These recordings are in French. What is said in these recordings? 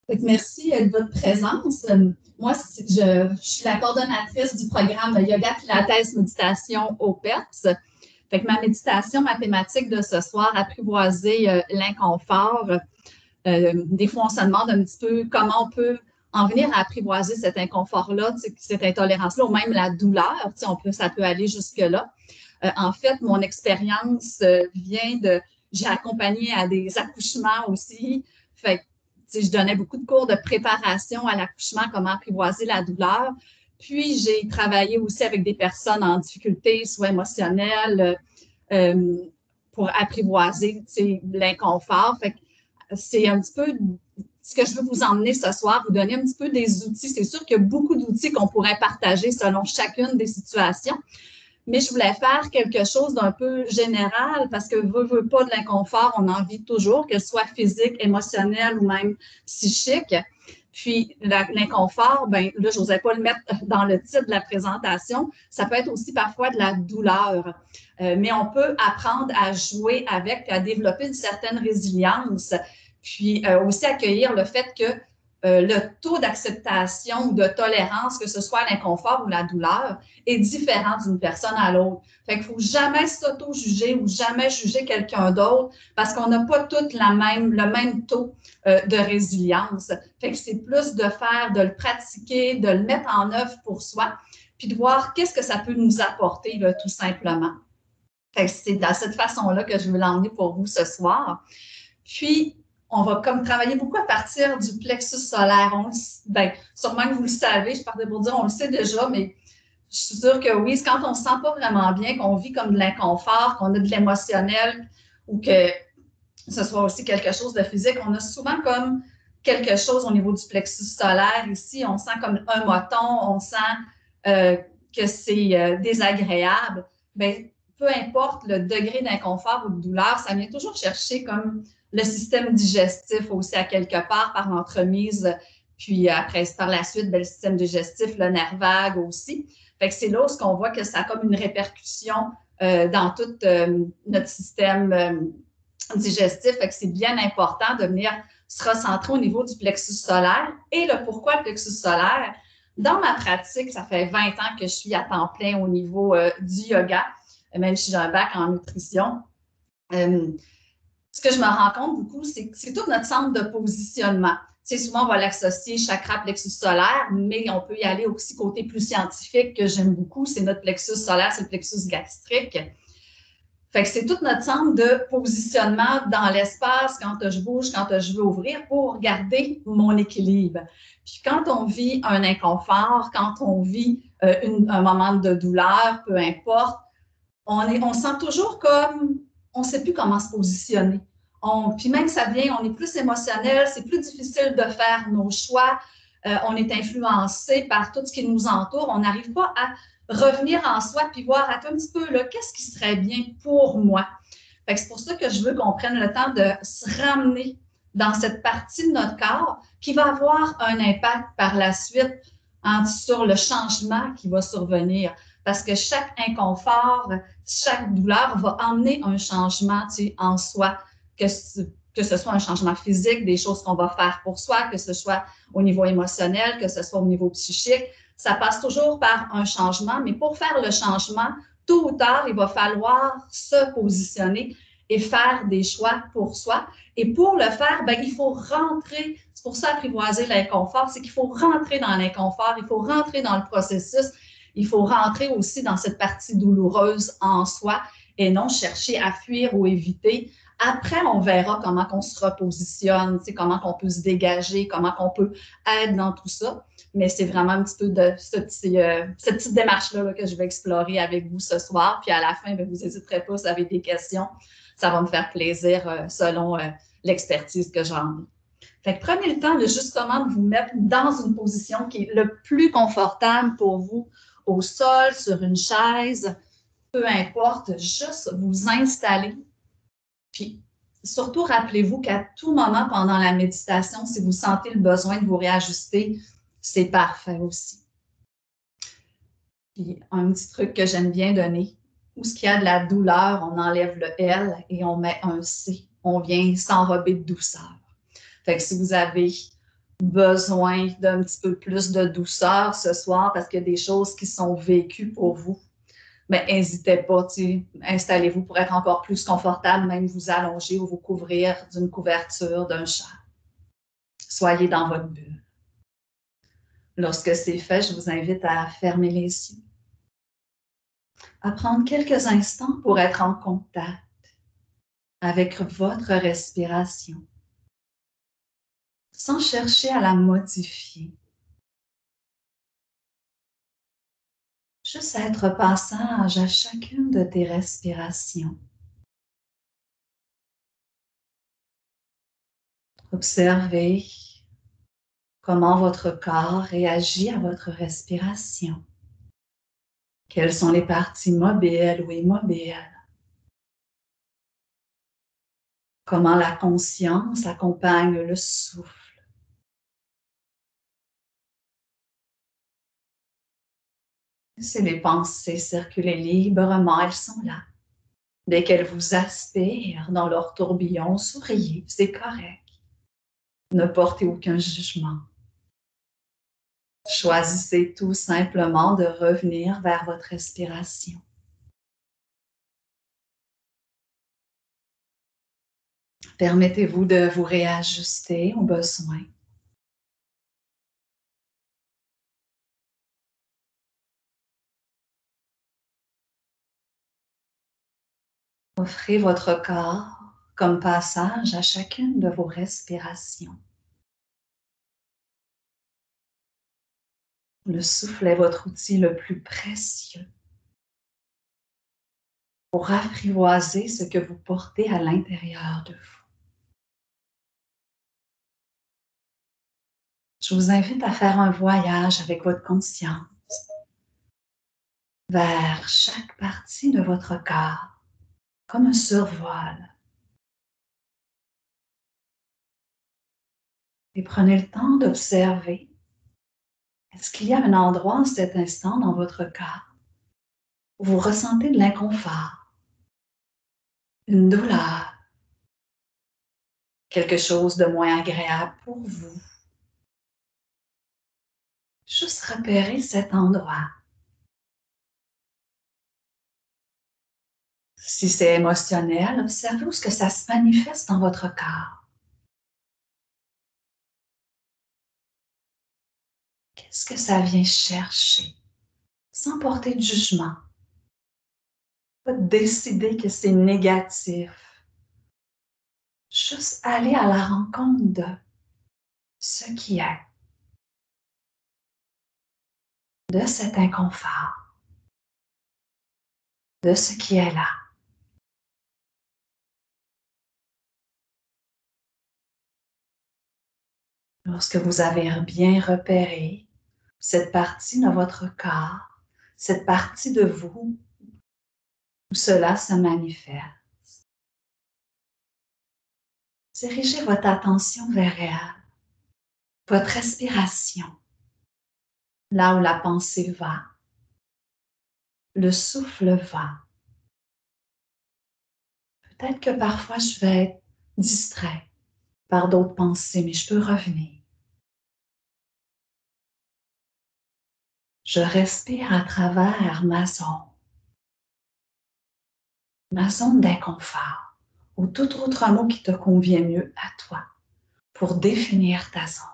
Merci de votre présence. Moi, je suis la coordonnatrice du programme Yoga Pilates Méditation au PEPS. Fait que ma méditation, ma thématique de ce soir, apprivoiser l'inconfort. Des fois, on se demande un petit peu comment on peut en venir à apprivoiser cet inconfort-là, cette intolérance-là, ou même la douleur. Ça peut aller jusque-là. En fait, mon expérience vient de... J'ai accompagné à des accouchements aussi. Fait que, je donnais beaucoup de cours de préparation à l'accouchement, comment apprivoiser la douleur. Puis, j'ai travaillé aussi avec des personnes en difficulté, soit émotionnelle, euh, pour apprivoiser l'inconfort. Fait que c'est un petit peu ce que je veux vous emmener ce soir, vous donner un petit peu des outils. C'est sûr qu'il y a beaucoup d'outils qu'on pourrait partager selon chacune des situations, mais je voulais faire quelque chose d'un peu général parce que veut pas de l'inconfort, on en vit toujours, que ce soit physique, émotionnel ou même psychique. Puis l'inconfort, ben là, je n'osais pas le mettre dans le titre de la présentation. Ça peut être aussi parfois de la douleur, mais on peut apprendre à jouer avec, à développer une certaine résilience, puis aussi accueillir le fait que le taux d'acceptation ou de tolérance, que ce soit l'inconfort ou la douleur, est différent d'une personne à l'autre. Fait qu'il ne faut jamais s'auto-juger ou jamais juger quelqu'un d'autre parce qu'on n'a pas tous le même taux de résilience. Fait que c'est plus de faire, de le pratiquer, de le mettre en œuvre pour soi, puis de voir qu'est-ce que ça peut nous apporter, là, tout simplement. Fait que c'est de cette façon-là que je veux l'emmener pour vous ce soir. Puis, on va comme travailler beaucoup à partir du plexus solaire. Sûrement que vous le savez, je partais pour dire on le sait déjà, mais je suis sûre que oui, c'est quand on ne se sent pas vraiment bien, qu'on vit comme de l'inconfort, qu'on a de l'émotionnel ou que ce soit aussi quelque chose de physique, on a souvent comme quelque chose au niveau du plexus solaire ici. On sent comme un moton, on sent euh, que c'est désagréable. Bien, peu importe le degré d'inconfort ou de douleur, ça vient toujours chercher comme le système digestif aussi à quelque part par l'entremise. Puis après, par la suite, bien, le système digestif, le nerf vague aussi. Fait que c'est là où on voit que ça a comme une répercussion dans tout notre système digestif. Fait que c'est bien important de venir se recentrer au niveau du plexus solaire. Et le pourquoi le plexus solaire? Dans ma pratique, ça fait 20 ans que je suis à temps plein au niveau du yoga, même si j'ai un bac en nutrition. Ce que je me rends compte beaucoup, c'est que c'est tout notre centre de positionnement. Tu sais, souvent, on va l'associer chakra plexus solaire, mais on peut y aller aussi côté plus scientifique que j'aime beaucoup. C'est notre plexus solaire, c'est le plexus gastrique. Fait que c'est tout notre centre de positionnement dans l'espace quand je bouge, quand je veux ouvrir pour garder mon équilibre. Puis quand on vit un inconfort, quand on vit un moment de douleur, peu importe, on sent toujours comme on ne sait plus comment se positionner. Puis même ça vient, on est plus émotionnel, c'est plus difficile de faire nos choix, on est influencé par tout ce qui nous entoure, on n'arrive pas à revenir en soi puis voir un petit peu qu'est-ce qui serait bien pour moi. C'est pour ça que je veux qu'on prenne le temps de se ramener dans cette partie de notre corps qui va avoir un impact par la suite sur le changement qui va survenir. Parce que chaque inconfort, chaque douleur va emmener un changement en soi, que ce soit un changement physique, des choses qu'on va faire pour soi, que ce soit au niveau émotionnel, que ce soit au niveau psychique. Ça passe toujours par un changement, mais pour faire le changement, tôt ou tard, il va falloir se positionner et faire des choix pour soi. Et pour le faire, ben, il faut rentrer. C'est pour ça apprivoiser l'inconfort, c'est qu'il faut rentrer dans l'inconfort, il faut rentrer dans le processus, il faut rentrer aussi dans cette partie douloureuse en soi et non chercher à fuir ou éviter. Après, on verra comment on se repositionne, comment on peut se dégager, comment on peut être dans tout ça. Mais c'est vraiment un petit peu de cette petite démarche-là que je vais explorer avec vous ce soir. Puis à la fin, vous n'hésiterez pas si vous avez des questions. Ça va me faire plaisir selon l'expertise que j'en ai. Fait que prenez le temps de justement de vous mettre dans une position qui est le plus confortable pour vous, au sol, sur une chaise, peu importe, juste vous installer. Puis surtout, rappelez-vous qu'à tout moment pendant la méditation, si vous sentez le besoin de vous réajuster, c'est parfait aussi. Puis un petit truc que j'aime bien donner, où ce qu'il y a de la douleur, on enlève le L et on met un C. On vient s'enrober de douceur. Fait que si vous avez besoin d'un petit peu plus de douceur ce soir parce qu'il y a des choses qui sont vécues pour vous, mais n'hésitez pas, installez-vous pour être encore plus confortable, même vous allonger ou vous couvrir d'une couverture, d'un châle. Soyez dans votre bulle. Lorsque c'est fait, je vous invite à fermer les yeux, à prendre quelques instants pour être en contact avec votre respiration, sans chercher à la modifier. Juste être passage à chacune de tes respirations. Observez comment votre corps réagit à votre respiration. Quelles sont les parties mobiles ou immobiles? Comment la conscience accompagne le souffle? Laissez les pensées circuler librement, elles sont là. Dès qu'elles vous aspirent dans leur tourbillon, souriez, c'est correct. Ne portez aucun jugement. Choisissez tout simplement de revenir vers votre respiration. Permettez-vous de vous réajuster aux besoins. Offrez votre corps comme passage à chacune de vos respirations. Le souffle est votre outil le plus précieux pour apprivoiser ce que vous portez à l'intérieur de vous. Je vous invite à faire un voyage avec votre conscience vers chaque partie de votre corps, comme un survol. Et prenez le temps d'observer. Est-ce qu'il y a un endroit en cet instant dans votre corps où vous ressentez de l'inconfort, une douleur, quelque chose de moins agréable pour vous? Juste repérer cet endroit. Si c'est émotionnel, observez où est-ce que ça se manifeste dans votre corps. Qu'est-ce que ça vient chercher? Sans porter de jugement. Pas décider que c'est négatif. Juste aller à la rencontre de ce qui est, de cet inconfort, de ce qui est là. Lorsque vous avez bien repéré cette partie de votre corps, cette partie de vous où cela se manifeste, dirigez votre attention vers elle, votre respiration, là où la pensée va, le souffle va. Peut-être que parfois je vais être distrait par d'autres pensées, mais je peux revenir. Je respire à travers ma zone d'inconfort, ou tout autre mot qui te convient mieux à toi pour définir ta zone.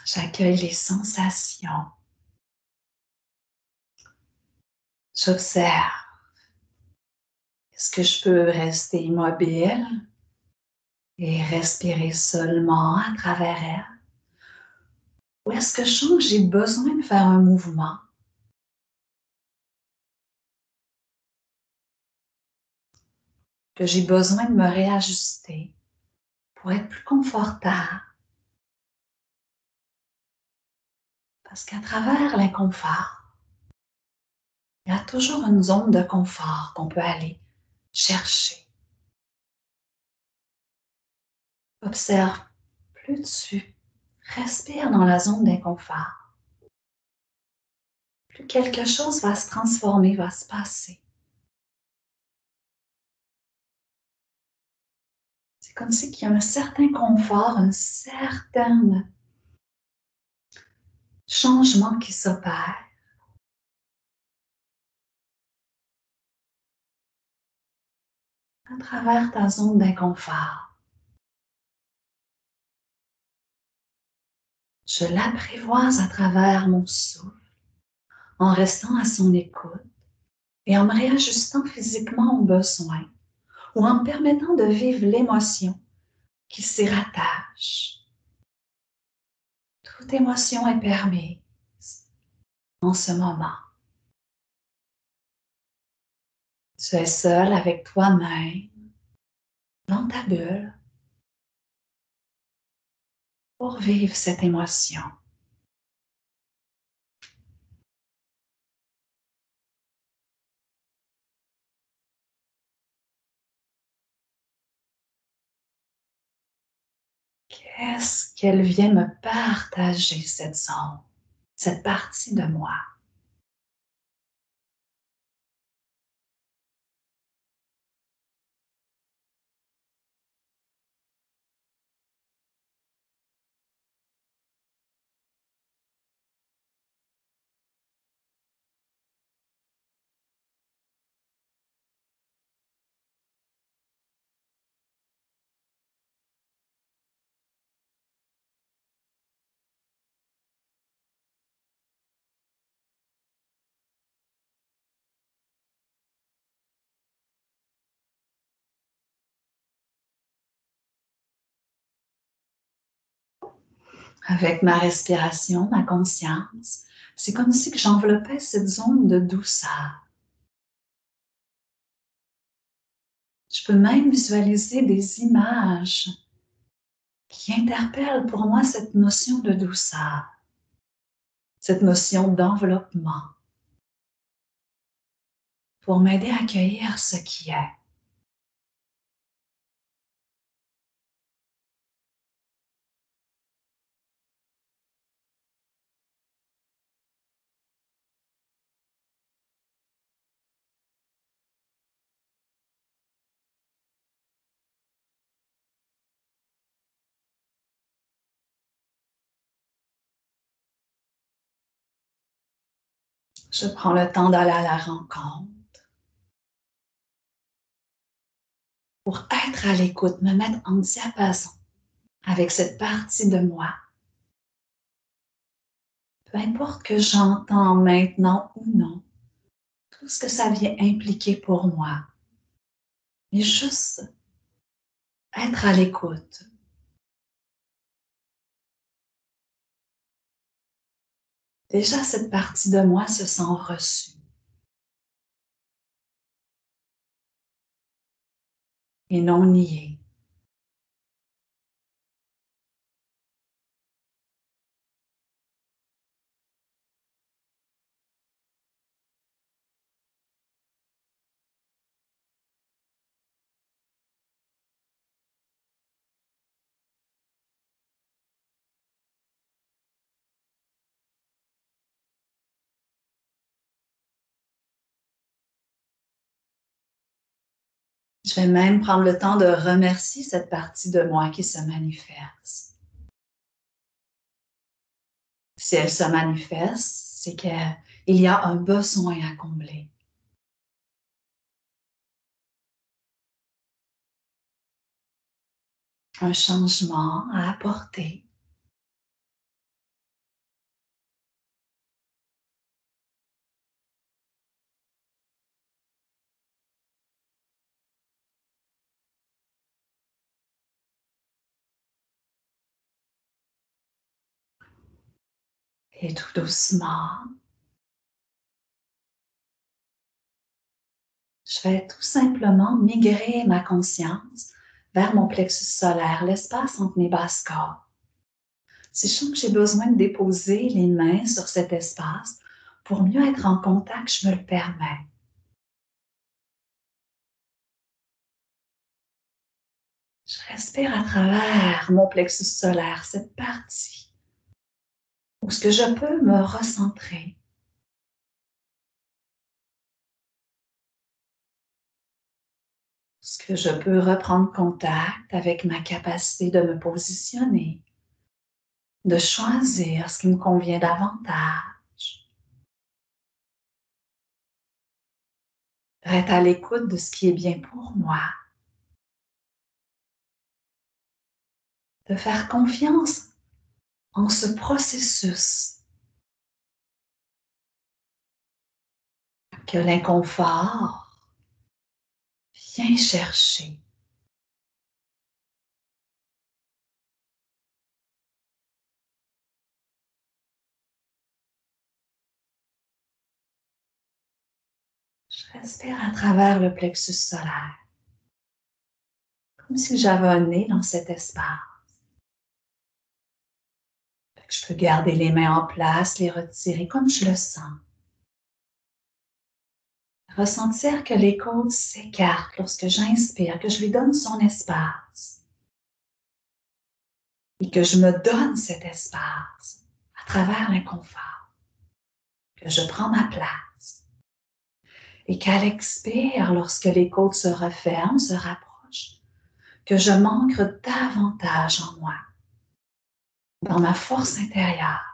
J'accueille les sensations. J'observe. Est-ce que je peux rester immobile et respirer seulement à travers elle? Ou est-ce que je sens que j'ai besoin de faire un mouvement? Que j'ai besoin de me réajuster pour être plus confortable? Parce qu'à travers l'inconfort, il y a toujours une zone de confort qu'on peut aller chercher. Observe plus tu respires dans la zone d'inconfort, plus quelque chose va se transformer, va se passer. C'est comme si il y a un certain confort, un certain changement qui s'opère. À travers ta zone d'inconfort. Je l'apprivoise à travers mon souffle, en restant à son écoute et en me réajustant physiquement aux besoins ou en me permettant de vivre l'émotion qui s'y rattache. Toute émotion est permise en ce moment. Tu es seul avec toi-même, dans ta bulle, pour vivre cette émotion. Qu'est-ce qu'elle vient me partager, cette zone, cette partie de moi? Avec ma respiration, ma conscience, c'est comme si j'enveloppais cette zone de douceur. Je peux même visualiser des images qui interpellent pour moi cette notion de douceur, cette notion d'enveloppement, pour m'aider à accueillir ce qui est. Je prends le temps d'aller à la rencontre pour être à l'écoute, me mettre en diapason avec cette partie de moi. Peu importe que j'entends maintenant ou non, tout ce que ça vient impliquer pour moi, mais juste être à l'écoute. Déjà, cette partie de moi se sent reçue et non niée. Je vais même prendre le temps de remercier cette partie de moi qui se manifeste. Si elle se manifeste, c'est qu'il y a un besoin à combler. Un changement à apporter. Et tout doucement, je vais tout simplement migrer ma conscience vers mon plexus solaire, l'espace entre mes basses corps. Si je sens que j'ai besoin de déposer les mains sur cet espace pour mieux être en contact, je me le permets. Je Respire à travers mon plexus solaire, cette partie où ce que je peux me recentrer. Est-ce que je peux reprendre contact avec ma capacité de me positionner, de choisir ce qui me convient davantage, d'être à l'écoute de ce qui est bien pour moi, de faire confiance en ce processus que l'inconfort vient chercher. Je respire à travers le plexus solaire, comme si j'avais un nez dans cet espace. Je peux garder les mains en place, les retirer comme je le sens. Ressentir que les côtes s'écartent lorsque j'inspire, que je lui donne son espace et que je me donne cet espace à travers l'inconfort, que je prends ma place et qu'à l'expire, lorsque les côtes se referment, se rapprochent, que je m'ancre davantage en moi, dans ma force intérieure.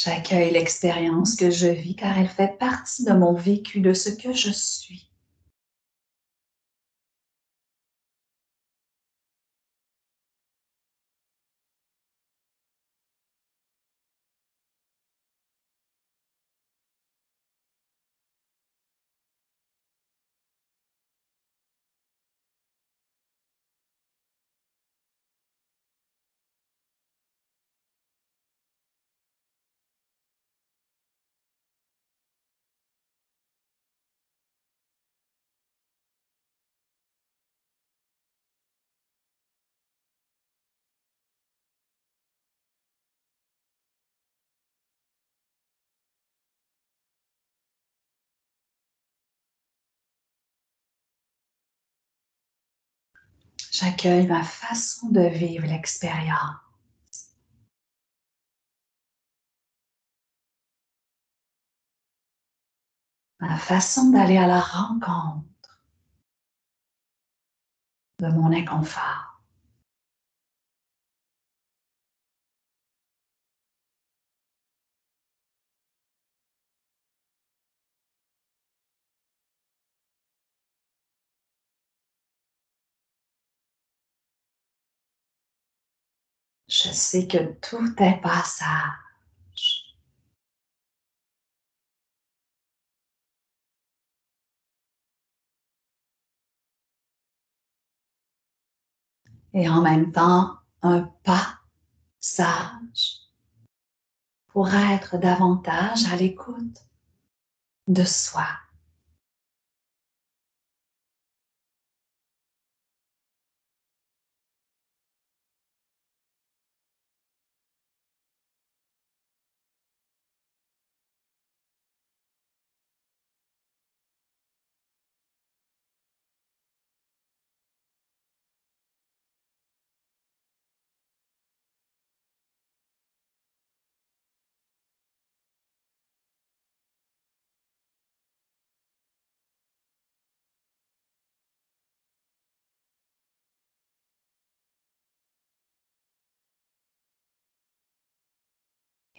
J'accueille l'expérience que je vis car elle fait partie de mon vécu, de ce que je suis. J'accueille ma façon de vivre l'expérience. Ma façon d'aller à la rencontre de mon inconfort. Je sais que tout est passage. Et en même temps, un pas sage pour être davantage à l'écoute de soi.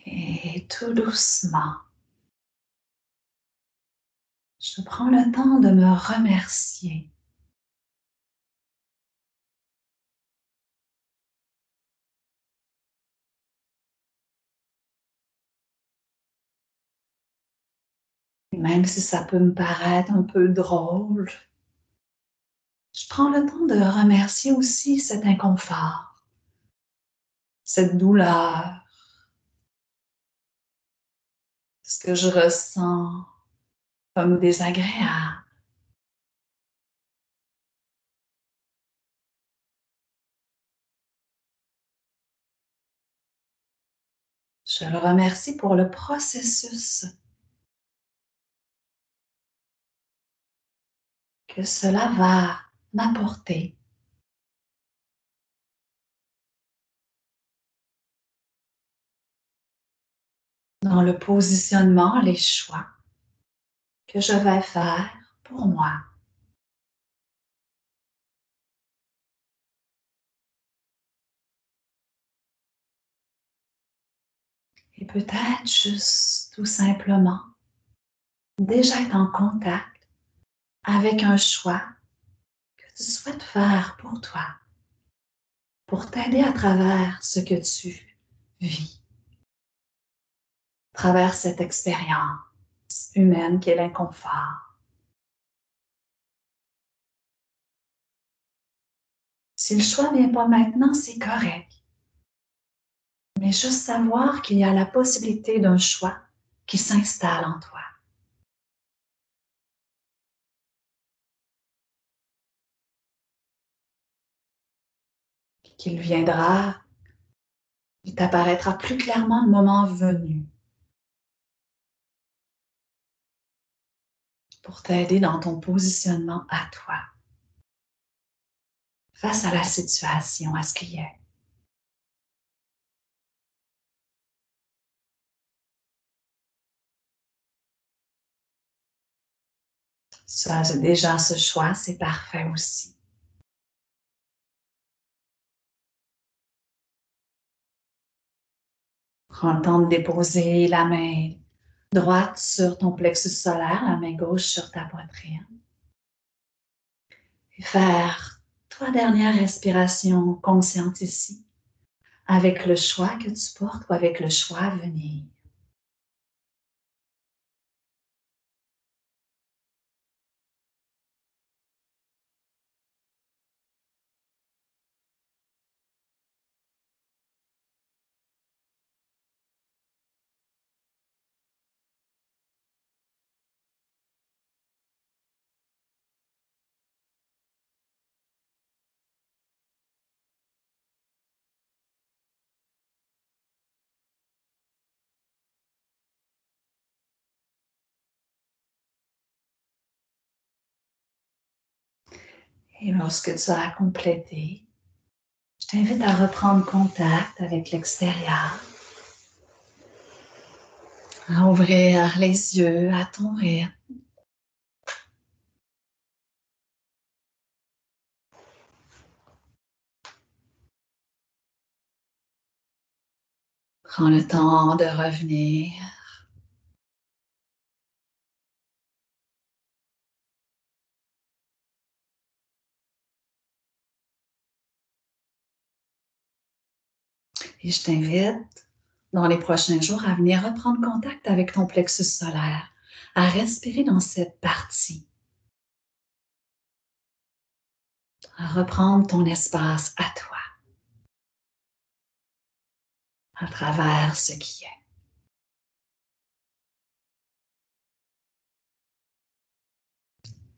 Et tout doucement, je prends le temps de me remercier. Et même si ça peut me paraître un peu drôle, je prends le temps de remercier aussi cet inconfort, cette douleur, ce que je ressens comme désagréable. Je le remercie pour le processus que cela va m'apporter. Dans le positionnement, les choix que je vais faire pour moi. Et peut-être juste tout simplement déjà être en contact avec un choix que tu souhaites faire pour toi, pour t'aider à travers ce que tu vis, à travers cette expérience humaine qui est l'inconfort. Si le choix ne vient pas maintenant, c'est correct. Mais juste savoir qu'il y a la possibilité d'un choix qui s'installe en toi. Qu'il viendra, il t'apparaîtra plus clairement le moment venu pour t'aider dans ton positionnement à toi, face à la situation, à ce qu'il y a. Ça, déjà, ce choix, c'est parfait aussi. Prends le temps de déposer la main droite sur ton plexus solaire, la main gauche sur ta poitrine. Et faire 3 dernières respirations conscientes ici, avec le choix que tu portes ou avec le choix à venir. Et lorsque tu as complété, je t'invite à reprendre contact avec l'extérieur, à ouvrir les yeux à ton rythme. Prends le temps de revenir. Et je t'invite, dans les prochains jours, à venir reprendre contact avec ton plexus solaire, à respirer dans cette partie, à reprendre ton espace à toi, à travers ce qui est.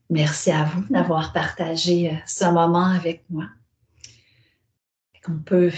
Merci à vous d'avoir partagé ce moment avec moi. On peut